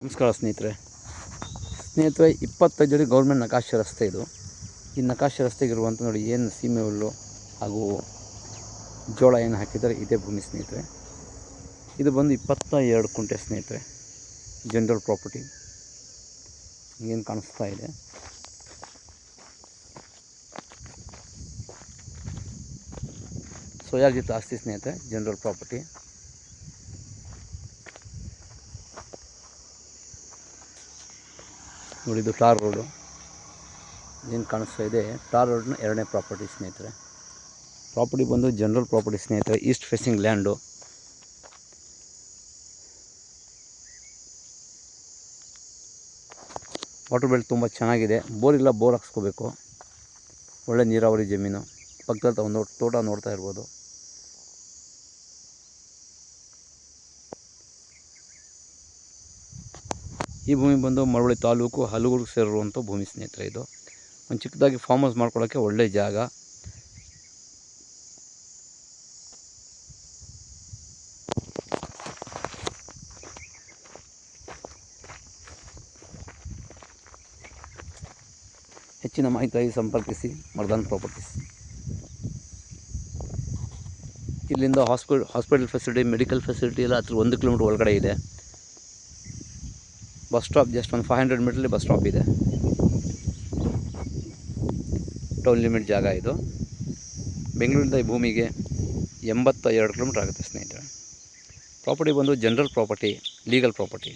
ನಮಸ್ಕಾರ ಸ್ನೇಹಿತರೆ 25 ಅಡಿ ಗೌರ್ಮೆಂಟ್ ನಕಾಶೆ ರಸ್ತೆ ಇದು. ಈ ನಕಾಶೆ ರಸ್ತೆಗಿರುವಂಥ ನೋಡಿ ಏನು ಸೀಮೆ ಹುಲ್ಲು ಹಾಗೂ ಜೋಳ ಏನು ಹಾಕಿದ್ದಾರೆ ಇದೇ ಭೂಮಿ ಸ್ನೇಹಿತರೆ. ಇದು ಬಂದು 22 ಕುಂಟೆ ಸ್ನೇಹಿತರೆ, ಜನರಲ್ ಪ್ರಾಪರ್ಟಿ ಏನು ಕಾಣಿಸ್ತಾ ಇದೆ. ಸೋಯಾಜಿತ್ ಆಸ್ತಿ ಸ್ನೇಹಿತರೆ, ಜನರಲ್ ಪ್ರಾಪರ್ಟಿ. ನೋಡಿ ಇದು ಟಾರ್ ರೋಡು ಏನು ಕಾಣಿಸ್ತಾ ಇದೆ. ಟಾರ್ ರೋಡ್ನ 2ನೇ ಪ್ರಾಪರ್ಟಿ ಸ್ನೇಹಿತರೆ. ಪ್ರಾಪರ್ಟಿ ಬಂದು ಜನರಲ್ ಪ್ರಾಪರ್ಟಿ ಸ್ನೇಹಿತರೆ, East facing land. Water belt ತುಂಬ ಚೆನ್ನಾಗಿದೆ. ಬೋರ್ ಇಲ್ಲ, ಬೋರ್ ಹಾಕ್ಸ್ಕೋಬೇಕು. ಒಳ್ಳೆ ನೀರಾವರಿ ಜಮೀನು. ಪಕ್ಕದಲ್ಲಿ ಒಂದು ತೋಟ ನೋಡ್ತಾ ಇರ್ಬೋದು. ಈ ಭೂಮಿ ಬಂದು ಮಳವಳ್ಳಿ ತಾಲೂಕು ಹಲಗೂರು ಸೇರಿರುವಂಥ ಭೂಮಿ ಸ್ನೇಹಿತರೆ. ಇದು ಒಂದು ಚಿಕ್ಕದಾಗಿ ಫಾರ್ಮ್ ಹೌಸ್ ಮಾಡ್ಕೊಳ್ಳೋಕ್ಕೆ ಒಳ್ಳೆಯ ಜಾಗ. ಹೆಚ್ಚಿನ ಮಾಹಿತಿಗಾಗಿ ಸಂಪರ್ಕಿಸಿ ಮರ್ದಾನ್ ಪ್ರಾಪರ್ಟೀಸ್. ಇಲ್ಲಿಂದ ಹಾಸ್ಪಿಟಲ್ ಫೆಸಿಲಿಟಿ, ಮೆಡಿಕಲ್ ಫೆಸಿಲಿಟಿ ಎಲ್ಲ ಹತ್ರ 1 ಕಿಲೋಮೀಟ್ರ್ ಒಳಗಡೆ ಇದೆ. ಬಸ್ ಸ್ಟಾಪ್ ಜಸ್ಟ್ ಒಂದು 500 ಮೀಟ್ರಲ್ಲಿ ಬಸ್ ಸ್ಟಾಪ್ ಇದೆ. ಟೌನ್ ಲಿಮಿಟ್ ಜಾಗ ಇದು. ಬೆಂಗಳೂರಿಂದ ಈ ಭೂಮಿಗೆ 82 ಕಿಲೋಮೀಟ್ರ್ ಆಗುತ್ತೆ ಸ್ನೇಹಿತರೆ. ಪ್ರಾಪರ್ಟಿ ಬಂದು ಜನರಲ್ ಪ್ರಾಪರ್ಟಿ, ಲೀಗಲ್ ಪ್ರಾಪರ್ಟಿ.